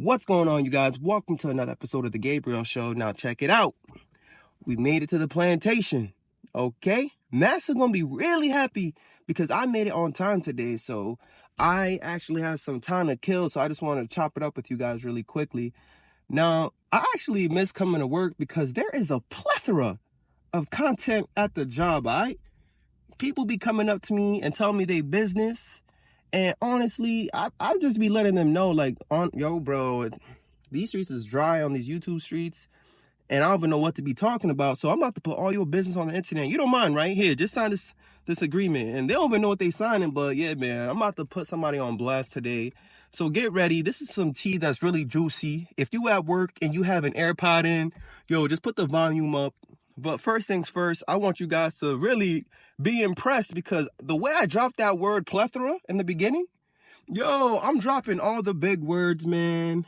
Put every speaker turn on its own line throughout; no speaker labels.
What's going on, you guys? Welcome to another episode of the Gabriel Show. Now check it out. We made it to the plantation. Okay? Matt's gonna be really happy because I made it on time today. So I actually have some time to kill. So I just want to chop it up with you guys really quickly. Now, I actually miss coming to work because there is a plethora of content at the job, all right? People be coming up to me and telling me they business. And honestly, I'll just be letting them know, like, yo, bro, these streets is dry on these YouTube streets, and I don't even know what to be talking about. So I'm about to put all your business on the internet. You don't mind, right? Here, just sign this agreement. And they don't even know what they signing, but yeah, man, I'm about to put somebody on blast today. So get ready. This is some tea that's really juicy. If you at work and you have an AirPod in, yo, just put the volume up. But first things first, I want you guys to really be impressed because the way I dropped that word plethora in the beginning, yo, I'm dropping all the big words, man.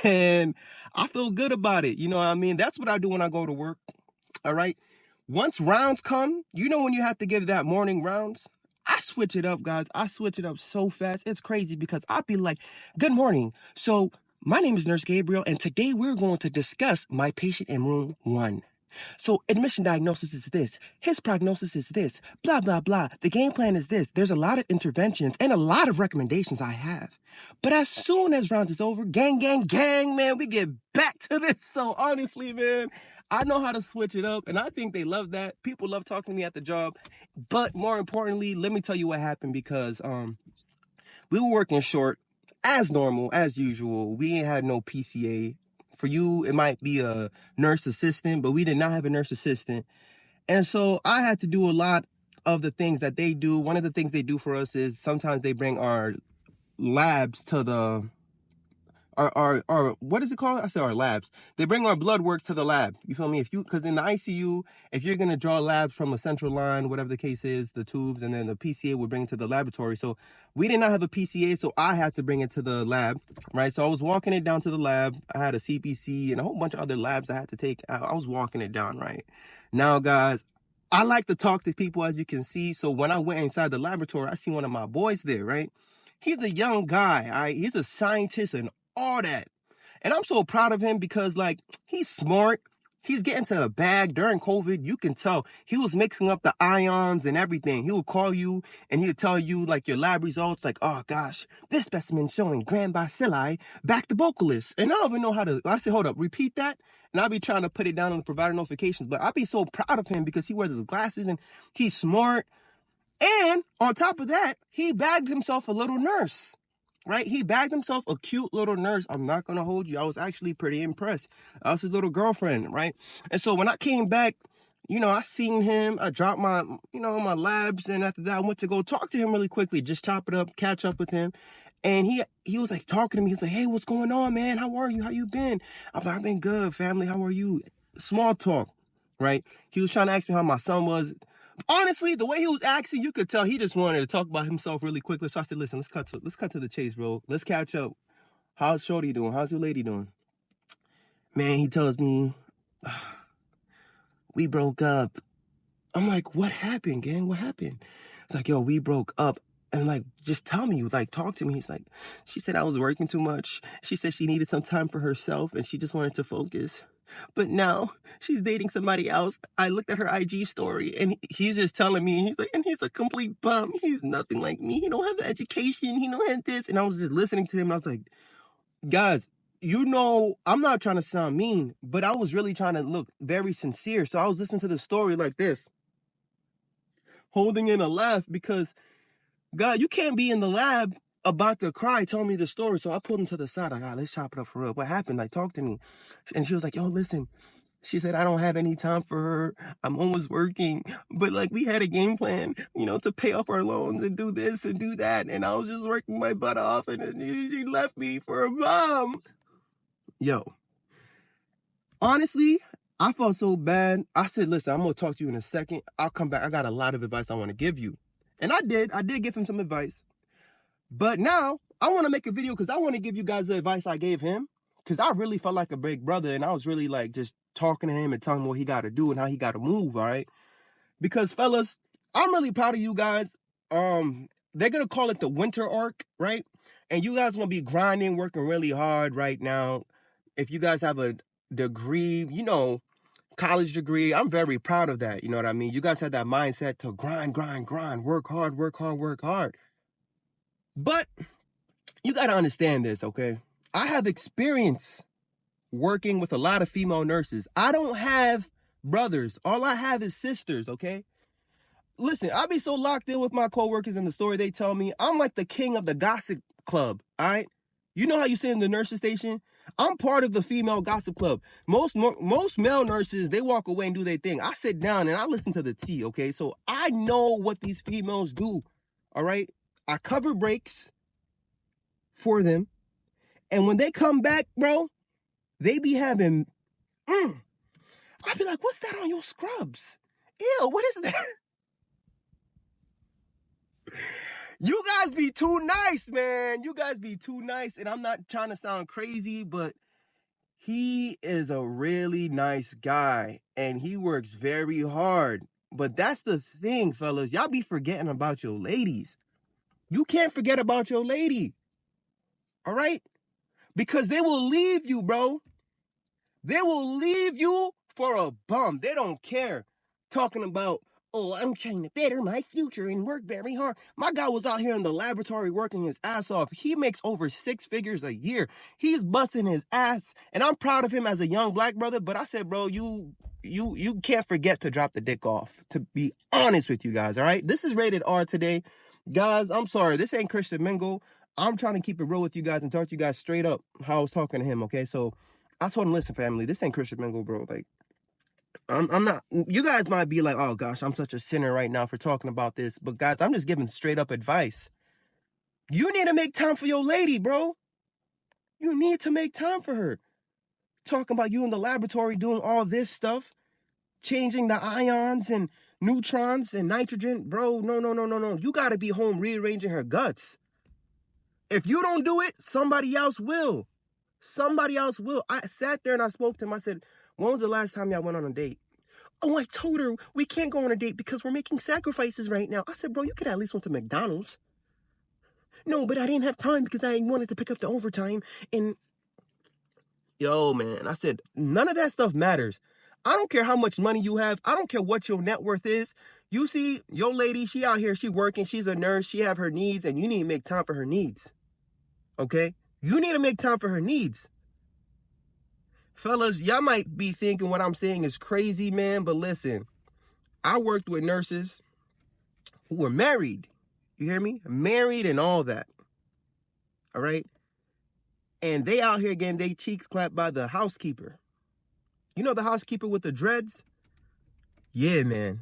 And I feel good about it. You know what I mean? That's what I do when I go to work. All right. Once rounds come, you know when you have to give that morning rounds? I switch it up, guys. I switch it up so fast. It's crazy because I'll be like, good morning. So my name is Nurse Gabriel, and today we're going to discuss my patient in room 1. So admission diagnosis is this. His prognosis is this. Blah, blah, blah. The game plan is this. There's a lot of interventions and a lot of recommendations I have. But as soon as rounds is over, gang, man, we get back to this. So honestly, man, I know how to switch it up. And I think they love that. People love talking to me at the job. But more importantly, let me tell you what happened because we were working short as normal, as usual. We ain't had no PCA. For you, it might be a nurse assistant, but we did not have a nurse assistant. And so I had to do a lot of the things that they do. One of the things they do for us is sometimes they bring our labs to the, our what is it called? I said our labs. They bring our blood work to the lab. You feel me? Because in the ICU, if you're going to draw labs from a central line, whatever the case is, the tubes, and then the PCA would bring it to the laboratory. So we did not have a PCA, so I had to bring it to the lab, right? So I was walking it down to the lab. I had a CPC and a whole bunch of other labs I had to take. I was walking it down, right? Now, guys, I like to talk to people, as you can see. So when I went inside the laboratory, I see one of my boys there, right? He's a young guy, all right? He's a scientist and all that. And I'm so proud of him because, like, he's smart. He's getting to a bag during COVID. You can tell he was mixing up the ions and everything. He would call you and he would tell you, like, your lab results, like, oh, gosh, this specimen's showing gram bacilli bacterococcus. And I don't even know how to, I said, hold up, repeat that. And I'll be trying to put it down on the provider notifications. But I'll be so proud of him because he wears his glasses and he's smart. And on top of that, he bagged himself a little nurse. Right? He bagged himself a cute little nurse. I'm not going to hold you. I was actually pretty impressed. I was his little girlfriend, right? And so when I came back, you know, I seen him. I dropped my, my labs. And after that, I went to go talk to him really quickly. Just chop it up, catch up with him. And he was like talking to me. He's like, hey, what's going on, man? How are you? How you been? I'm like, I've been good, family. How are you? Small talk, right? He was trying to ask me how my son was. Honestly, the way he was acting, you could tell he just wanted to talk about himself really quickly. So I said, listen, let's cut to the chase, bro. Let's catch up. How's Shorty doing? How's your lady doing? Man, he tells me, we broke up. I'm like, what happened, gang? What happened? It's like, yo, we broke up. And like, just tell me, like, talk to me. He's like, she said I was working too much. She said she needed some time for herself and she just wanted to focus. But now she's dating somebody else. I looked at her IG story and he's just telling me, he's like, and he's a complete bum. He's nothing like me. He don't have the education. He don't have this. And I was just listening to him. And I was like, guys, you know, I'm not trying to sound mean, but I was really trying to look very sincere. So I was listening to the story like this, holding in a laugh because, God, you can't be in the lab about to cry, telling me the story. So I pulled him to the side. Like, let's chop it up for real. What happened? Like, talk to me. And she was like, yo, listen. She said, I don't have any time for her. I'm always working. But, like, we had a game plan, to pay off our loans and do this and do that. And I was just working my butt off. And she left me for a bum. Yo. Honestly, I felt so bad. I said, listen, I'm going to talk to you in a second. I'll come back. I got a lot of advice I want to give you. And I did. I did give him some advice. But now I want to make a video because I want to give you guys the advice I gave him. Because I really felt like a big brother. And I was really like just talking to him and telling him what he got to do and how he got to move. All right. Because fellas, I'm really proud of you guys. They're going to call it the winter arc. Right. And you guys gonna be grinding, working really hard right now. If you guys have a degree, you know, college degree, I'm very proud of that. You know what I mean? You guys have that mindset to grind, work hard, work hard, work hard. But you gotta understand this, okay? I have experience working with a lot of female nurses. I don't have brothers. All I have is sisters, okay? Listen, I be so locked in with my coworkers and the story they tell me. I'm like the king of the gossip club, all right? You know how you say in the nurses station? I'm part of the female gossip club. Most male nurses, they walk away and do their thing. I sit down and I listen to the tea, okay? So I know what these females do, all right? I cover breaks for them. And when they come back, bro, they be having, I be like, what's that on your scrubs? Ew, what is that? You guys be too nice, man. You guys be too nice. And I'm not trying to sound crazy, but he is a really nice guy. And he works very hard. But that's the thing, fellas. Y'all be forgetting about your ladies. You can't forget about your lady. All right? Because they will leave you, bro. They will leave you for a bum. They don't care. Talking about, oh, I'm trying to better my future and work very hard. My guy was out here in the laboratory working his ass off. He makes over 6 figures a year. He's busting his ass. And I'm proud of him as a young black brother. But I said, bro, you can't forget to drop the dick off. To be honest with you guys, all right? This is rated R today. Guys, I'm sorry. This ain't Christian Mingle. I'm trying to keep it real with you guys and talk to you guys straight up how I was talking to him, okay? So I told him, listen, family, this ain't Christian Mingle, bro. Like, I'm not, you guys might be like, oh gosh, I'm such a sinner right now for talking about this. But guys, I'm just giving straight up advice. You need to make time for your lady, bro. You need to make time for her. Talking about you in the laboratory doing all this stuff, changing the ions and neutrons and nitrogen. Bro, no. You got to be home rearranging her guts. If you don't do it, somebody else will. Somebody else will. I sat there and I spoke to him. I said, when was the last time y'all went on a date? Oh, I told her we can't go on a date because we're making sacrifices right now. I said, bro, you could at least went to McDonald's. No, but I didn't have time because I wanted to pick up the overtime. And yo, man, I said, none of that stuff matters. I don't care how much money you have. I don't care what your net worth is. You see, your lady, she out here, she working, she's a nurse, she have her needs, and you need to make time for her needs. Okay? You need to make time for her needs. Fellas, y'all might be thinking what I'm saying is crazy, man, but listen, I worked with nurses who were married. You hear me? Married and all that. All right? And they out here getting their cheeks clapped by the housekeeper. You know the housekeeper with the dreads? Yeah, man.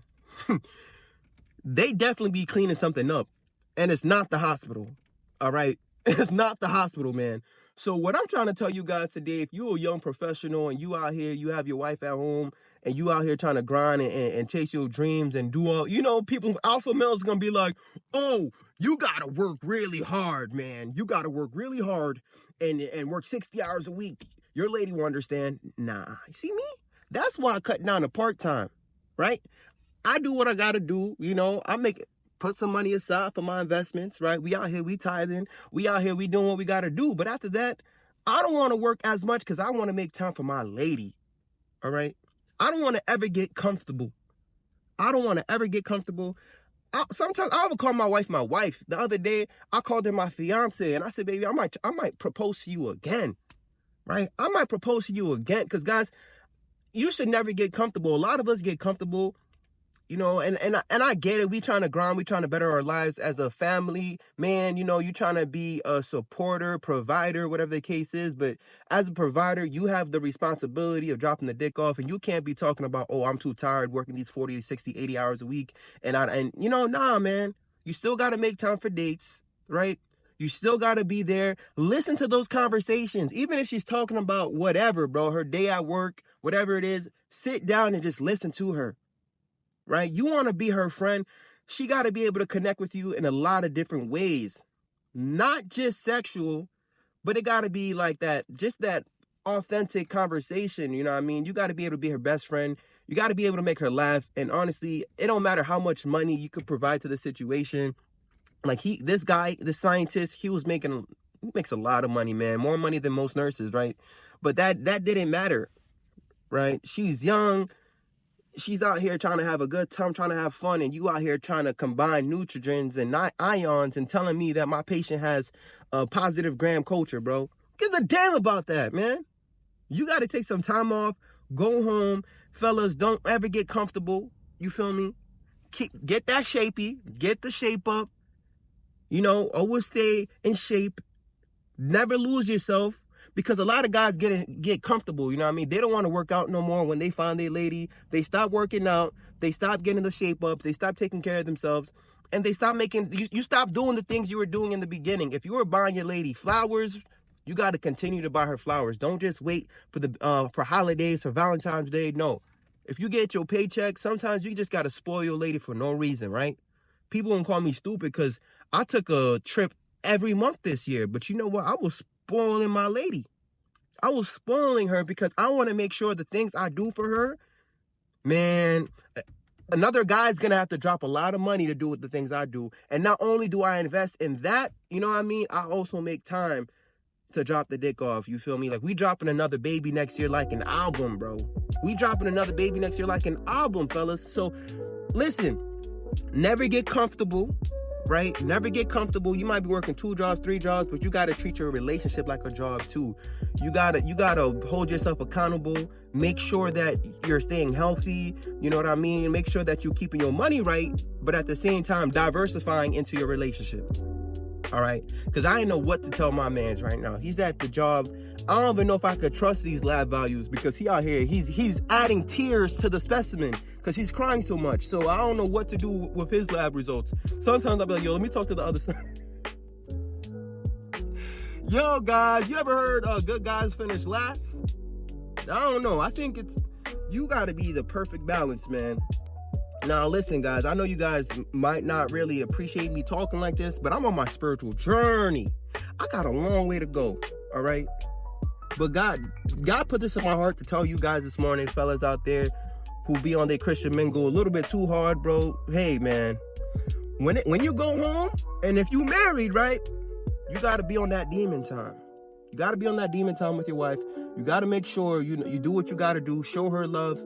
They definitely be cleaning something up. And it's not the hospital. All right? It's not the hospital, man. So what I'm trying to tell you guys today, if you're a young professional and you out here, you have your wife at home and you out here trying to grind and chase your dreams and do all, you know, people, alpha males going to be like, oh, you got to work really hard, man. You got to work really hard and work 60 hours a week. Your lady will understand. Nah, you see me? That's why I cut down to part-time, right? I do what I got to do. You know, put some money aside for my investments, right? We out here, we tithing. We out here, we doing what we got to do. But after that, I don't want to work as much because I want to make time for my lady, all right? I don't want to ever get comfortable. Sometimes I would call my wife. The other day, I called her my fiance, and I said, baby, I might propose to you again, right? I might propose to you again because, guys, you should never get comfortable. A lot of us get comfortable. You know, and I get it. We trying to grind. We trying to better our lives as a family. Man, you know, you trying to be a supporter, provider, whatever the case is. But as a provider, you have the responsibility of dropping the dick off. And you can't be talking about, oh, I'm too tired working these 40, 60, 80 hours a week. And you know, nah, man. You still got to make time for dates, right? You still got to be there. Listen to those conversations. Even if she's talking about whatever, bro, her day at work, whatever it is, sit down and just listen to her. Right? You want to be her friend. She got to be able to connect with you in a lot of different ways. Not just sexual, but it got to be like that, just that authentic conversation. You know what I mean? You got to be able to be her best friend. You got to be able to make her laugh. And honestly, it don't matter how much money you could provide to the situation. Like this guy, the scientist, he was making He makes a lot of money, man. More money than most nurses, right? But that didn't matter, right? She's young. She's out here trying to have a good time, trying to have fun, and you out here trying to combine nutrients and ions and telling me that my patient has a positive gram culture, bro. Gives a damn about that, man. You got to take some time off, go home. Fellas, don't ever get comfortable. You feel me? Get that shapey, get the shape up. You know, always stay in shape. Never lose yourself. Because a lot of guys get comfortable, you know what I mean? They don't want to work out no more when they find their lady. They stop working out. They stop getting the shape up. They stop taking care of themselves. And they stop you stop doing the things you were doing in the beginning. If you were buying your lady flowers, you got to continue to buy her flowers. Don't just wait for holidays, for Valentine's Day. No. If you get your paycheck, sometimes you just got to spoil your lady for no reason, right? People won't call me stupid because I took a trip every month this year. But you know what? I was spoiling my lady. I was spoiling her because I want to make sure the things I do for her, man, another guy's going to have to drop a lot of money to do the things I do. And not only do I invest in that, you know what I mean? I also make time to drop the dick off. You feel me? Like, we dropping another baby next year like an album, bro. We dropping another baby next year like an album, fellas. So, listen, never get comfortable. Right? Never get comfortable. You might be working 2 jobs, 3 jobs, but you got to treat your relationship like a job too. You got to hold yourself accountable. Make sure that you're staying healthy. You know what I mean? Make sure that you're keeping your money right, but at the same time, diversifying into your relationship. All right? Because I didn't know what to tell my man right now. He's at the job. I don't even know if I could trust these lab values because he out here, he's adding tears to the specimen because he's crying so much. So I don't know what to do with his lab results. Sometimes I'll be like, yo, let me talk to the other side. Yo, guys, you ever heard good guys finish last? I don't know. I think you got to be the perfect balance, man. Now, listen, guys, I know you guys might not really appreciate me talking like this, but I'm on my spiritual journey. I got a long way to go, all right? But God put this in my heart to tell you guys this morning, fellas out there who be on their Christian mingle a little bit too hard, bro. Hey, man, when you go home, and if you married, right, you got to be on that demon time. You got to be on that demon time with your wife. You got to make sure you do what you got to do. Show her love.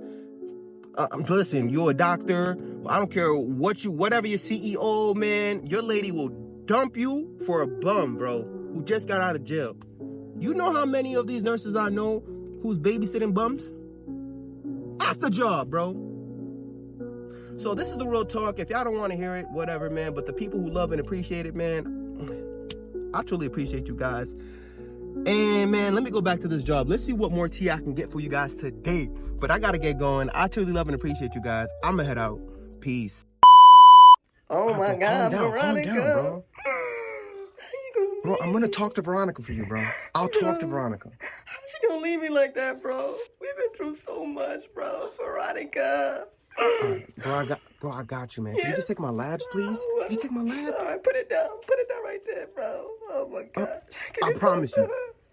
Listen, you're a doctor. I don't care whatever your CEO, man, your lady will dump you for a bum, bro, who just got out of jail. You know how many of these nurses I know who's babysitting bums? Off the job, bro. So this is the real talk. If y'all don't want to hear it, whatever, man. But the people who love and appreciate it, man, I truly appreciate you guys. And, man, let me go back to this job. Let's see what more tea I can get for you guys today. But I got to get going. I truly love and appreciate you guys. I'm going to head out. Peace.
Oh, my God, Veronica.
Calm down, bro. Bro, I'm going to talk to Veronica for you, bro. I'll talk to Veronica.
How's she going to leave me like that, bro? We've been through so much, bro. Veronica.
Bro, I got you, man. Can you just take my labs, please? Can you take my labs?
All right, put it down. Put it down right there, bro. Oh, my God.
I promise you.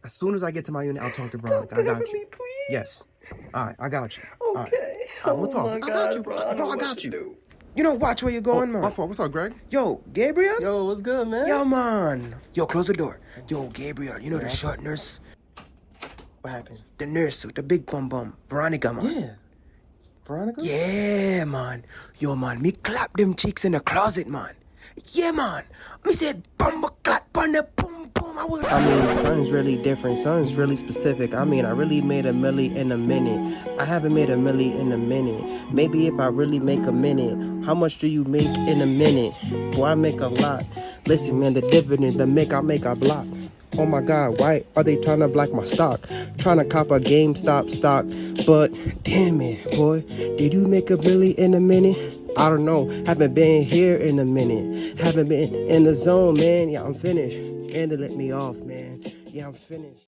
As soon as I get to my unit, I'll talk to Veronica.
Talk to
I got you.
me, please.
Yes. All right, I got you.
Okay.
We'll talk.
My God,
I got you.
bro.
I got you.
Do.
You know, watch where you're going, man.
My fault. What's up, Greg?
Yo, Gabriel?
Yo, what's good, man?
Yo, man. Yo, close the door. Yo, Gabriel, you know the short nurse?
What happened?
The nurse with the big bum. Veronica, man.
Yeah. Veronica?
Yeah, man. Yo, man, me clap them cheeks in the closet, man. Yeah, man. Me said, bumba clap on the boom, boom. I
mean, something's really different. Something's really specific. I mean, I really made $1 million in a minute. I haven't made $1 million in a minute. Maybe if I really make a minute. How much do you make in a minute? Well, I make a lot. Listen, man, the dividend, I make a block. Oh my God, why are they trying to block my stock? Trying to cop a GameStop stock. But damn it, boy, did you make $1 million in a minute? I don't know. Haven't been here in a minute. Haven't been in the zone, man. Yeah, I'm finished. And they let me off, man. Yeah, I'm finished.